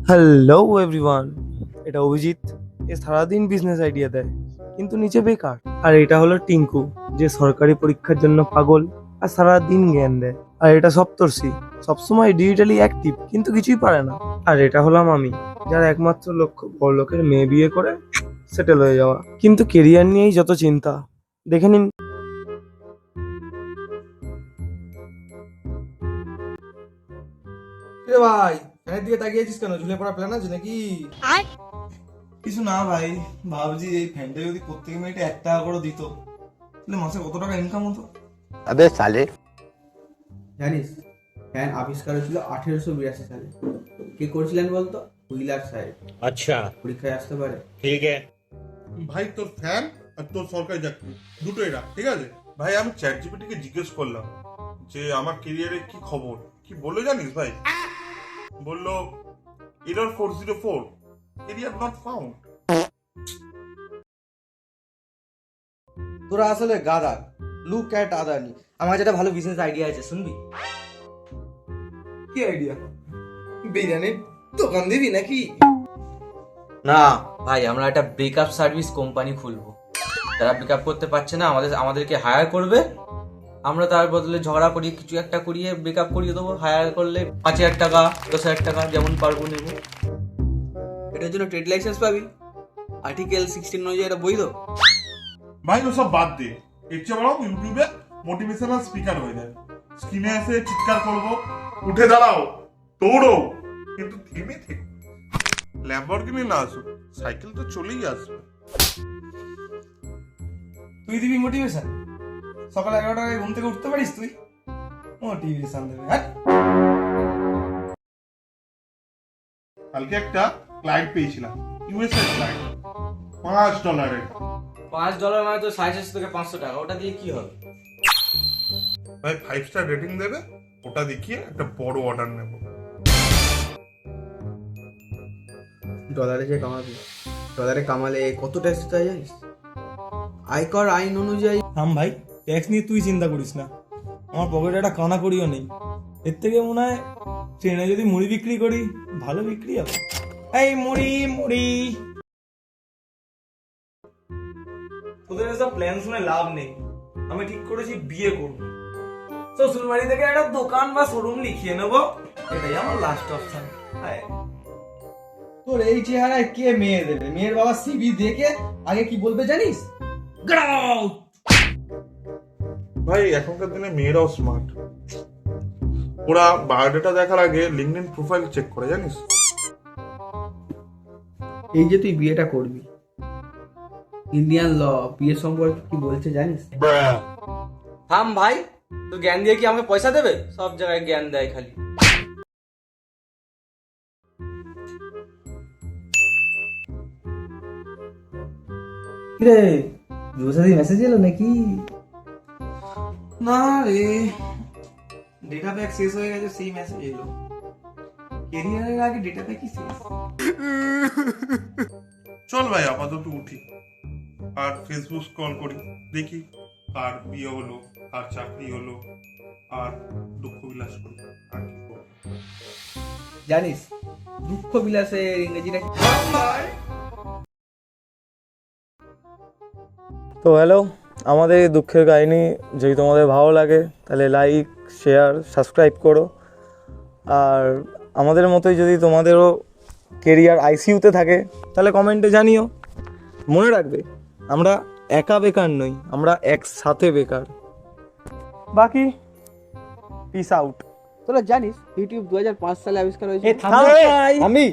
Hello everyone, এটা অভিজিৎ। এ সারাদিন business idea দেয় কিন্তু নিচে বেকার। আর এটা হলো টিঙ্কু, যে সরকারি পরীক্ষার জন্য পাগল আর সারাদিন জ্ঞান দেয়। আর এটা সপ্তর্ষি, সবসময় ডিজিটালি অ্যাক্টিভ কিন্তু কিছুই পারে না। আর এটা হলাম আমি, যার একমাত্র লক্ষ্য বড়লোকের মেয়ে বিয়ে করে সেটেল হয়ে যাওয়া, কিন্তু কেরিয়ার নিয়েই যত চিন্তা। দেখে নিন। রে ভাই, ফ্যানের দিকে তাকিয়েছিস কেন? ঝুলে পড়া প্ল্যান আছে নাকি? কিছু না ভাই, ভাবছি এই ফ্যানটা যদি প্রত্যেক মিনিটে 1 টাকা করে দিত তাহলে মাসে কত টাকা ইনকাম হতো। अबे साले। জানিস, ফ্যান আবিষ্কার হয়েছিল 1882 সালে। কে করেছিলেন বলতো? হুইলার সাহেব। अच्छा পরীক্ষায় আসতে পারে। ठीक है। ভাই তোর ফ্যান আর তোর সরকারি চাকরি দুটোই রাখ, ঠিক আছে ভাই? আমি চ্যাট জিপিটিকে জিজ্ঞেস করলাম যে আমার কেরিয়ারে কি খবর, কি বললো জানিস ভাই? বললো এরর 404, কেরিয়ার নট ফাউন্ড। তোরা আসলে গাধা। Look at Adani. আমার যেটা ভালো বিজনেস আইডিয়া আছে, শুনবি? কি আইডিয়া? বিরিয়ানির দোকান দিবি নাকি? না ভাই, আমরা একটা ব্রেকআপ সার্ভিস কোম্পানি খুলবো। যারা ব্রেকআপ করতে পারছে না আমাদেরকে হায়ার করবে, আমরা তার বদলে ঝগড়া করিয়ে কিছু একটা করিয়ে ব্রেকআপ করিয়ে দেবো। হায়ার করলে 5,000 টাকা 10,000 টাকা যেমন পারবো নেবো। এটার জন্য ট্রেড লাইসেন্স পাবি। আর্টিকেল 16 অনুযায়ী এটা বৈধ। ভাই ওসব বাদ দে, এর চেয়ে বরং ইউটিউবে মোটিভেশনাল স্পিকার হয়ে যায়। স্ক্রিনে এসে চিৎকার করবো, উঠে দাঁড়াও, দৌড়ো, কিন্তু থেমে থেকে। ল্যাম্বরগিনি না আসুক, সাইকেল তো চলেই আসবে। তুই দিবি মোটিভেশন? সকাল 11টায় ঘুম থেকে উঠতে পারিস তুই? মোটিভেশন দেবে? হ্যাঁ, কালকে একটা ক্লায়েন্ট পেয়েছিলাম, ইউএসএ ক্লায়েন্ট, $5। $5 মানে তো 450 থেকে 500 টাকা। ওটা দিয়ে কি হবে? ভাই 5 স্টার রেটিং দেবে, ওটা দেখিয়ে একটা বড় অর্ডার নেব। ডলারে যে কামাবি, ডলারে কামালে কত ট্যাক্স দিতে হয় জানিস? আয়কর আইন অনুযায়ী থাম ভাই, ট্যাক্স নিয়ে তুই চিন্তা করিস না। আমার পকেটে একটা কানা করিও নেই। এর থেকে মনে হয় ট্রেনে যদি মুড়ি বিক্রি করি ভালো বিক্রি হবে। এই মুড়ি মুড়ি, তোদের এসব প্ল্যান শুনে লাভ নেই। আমি ঠিক করেছি বিয়ে করবো। শ্বশুর বাড়ি থেকে একটা দোকান বা শোরুম লিখিয়ে নেবো, এটাই আমার লাস্ট অপশন। তোর এই চেহারায় কে মেয়ে দেবে? মেয়ের বাবা সিভি দেখে আগে কি বলবে জানিস? ভাই এখনকার দিনে মেয়েরাও স্মার্ট, ওরা বায়োডাটা দেখার আগে লিঙ্কডইন প্রোফাইল চেক করে, জানিস? এই যে তুই বিয়েটা করবি, ইন্ডিয়ান ল বিয়ে সম্পর্কে কি বলছে জানিস? থাম ভাই, তো জ্ঞান দিয়ে কি আমাকে পয়সা দেবে? সব জায়গায় জ্ঞান দেয় খালি। রে, দুসাদি মেসেজ এলো নাকি? না রে, ডেটা প্যাক শেষ হয়ে গেছে, সেই মেসেজ এলো। কেরিয়ারের আগে ডেটা প্যাকই শেষ। চল ভাই আপাতত উঠি আর ফেসবুক স্ক্রল করি, দেখি কার বিয়ে হলো, কার চাকরি হলো, আর দুঃখ বিলাস করি। আর কি করবো? জানিস দুঃখ বিলাসের ইংরেজিটা কি? তো হ্যালো, আমাদের এই দুঃখের কাহিনী যদি তোমাদের ভালো লাগে তাহলে লাইক, শেয়ার, সাবস্ক্রাইব করো। আর আমাদের মতোই যদি তোমাদেরও কেরিয়ার আইসিইউতে থাকে তাহলে কমেন্টে জানিও। মনে রাখবে, আমরা একা বেকার নই, আমরা একসাথে বেকার। বাকি পিস আউট। তোরা জানিস ইউটিউব 2005 সালে আবিষ্কার হয়েছে? আমি